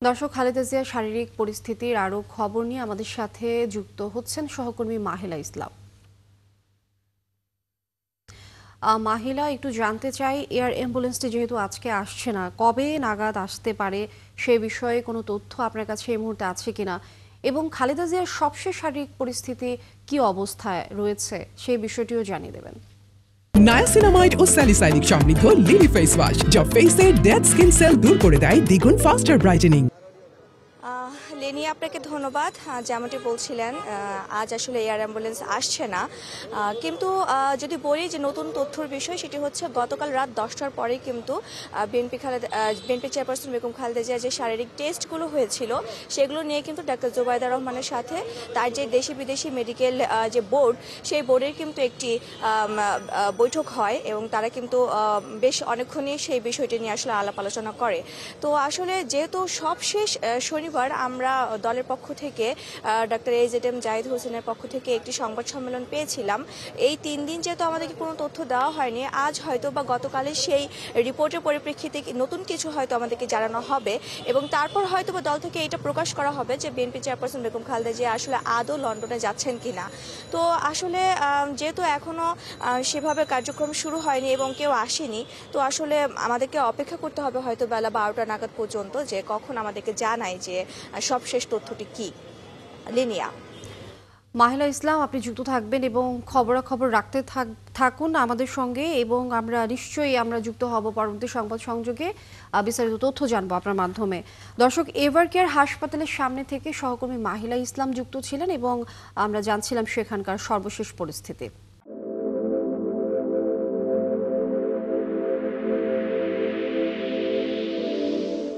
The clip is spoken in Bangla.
দর্শক, খালেদা জিয়ার শারীরিক পরিস্থিতির আরও খবর নিয়ে আমাদের সাথে যুক্ত হচ্ছেন সহকর্মী মাহিলা ইসলাম। মাহিলা, একটু জানতে চাই, এয়ার অ্যাম্বুলেন্সটি যেহেতু আজকে আসছে না, কবে নাগাদ আসতে পারে সে বিষয়ে কোনো তথ্য আপনার কাছে এই মুহূর্তে আছে কিনা, এবং খালেদা জিয়ার সবশেষ শারীরিক পরিস্থিতি কি অবস্থায় রয়েছে সেই বিষয়টিও জানিয়ে দেবেন। নায়াসিনামাইড ও স্যালিসাইলিক সমৃদ্ধ লিলি ফেস ওয়াশ যা ফেসের ডেড স্কিন সেল দূর করে দেয় দ্বিগুণ ফাস্টার ব্রাইটেনিং। লেনি, আপনাকে ধন্যবাদ। যেমনটি বলছিলেন, আজ আসলে এয়ার অ্যাম্বুলেন্স আসছে না, কিন্তু যদি বলি যে নতুন তথ্যর বিষয়, সেটি হচ্ছে গতকাল রাত 10টার পরেই কিন্তু বিএনপি চেয়ারপারসন বেগম খালেদা জিয়ার যে শারীরিক টেস্টগুলো হয়েছিল সেগুলো নিয়ে কিন্তু ডাক্তার জোবায়দা রহমানের সাথে তার যে দেশি বিদেশি মেডিকেল যে বোর্ড, সেই বোর্ডের কিন্তু একটি বৈঠক হয় এবং তারা কিন্তু বেশ অনেকক্ষণই সেই বিষয়টি নিয়ে আসলে আলাপ আলোচনা করে। তো আসলে যেহেতু সবশেষ শনিবার আমরা দলের পক্ষ থেকে ডাক্তার AZM জাহিদ হোসেনের পক্ষ থেকে একটি সংবাদ সম্মেলন পেয়েছিলাম। এই 3 দিন যেহেতু আমাদেরকে কোনো তথ্য দেওয়া হয়নি, আজ হয়তো বা গতকালের সেই রিপোর্টের পরিপ্রেক্ষিতে নতুন কিছু হয়তো আমাদেরকে জানানো হবে এবং তারপর হয়তো বা দল থেকে এটা প্রকাশ করা হবে যে বিএনপি চেয়ারপারসন বেগম খালেদা জিয়া আসলে আদৌ লন্ডনে যাচ্ছেন কিনা। তো আসলে যেহেতু এখনও সেভাবে কার্যক্রম শুরু হয়নি এবং কেউ আসেনি, তো আসলে আমাদেরকে অপেক্ষা করতে হবে হয়তো বেলা 12টা নাগাদ পর্যন্ত যে কখন আমাদেরকে জানায় যে সবশেষ তথ্যটি কি। লিনিয়া। মাহিলা ইসলাম, আপনি যুক্ত থাকবেন এবং খবরাখবর রাখতে থাকুন আমাদের সঙ্গে, এবং আমরা নিশ্চয়ই যুক্ত হব পরবর্তী সংবাদ সংযোগে, বিস্তারিত তথ্য জানবো আপনার মাধ্যমে। দর্শক, এভার কেয়ার হাসপাতালের সামনে থেকে সহকর্মী মাহিলা ইসলাম যুক্ত ছিলেন এবং আমরা জানছিলাম সেখানকার সর্বশেষ পরিস্থিতি।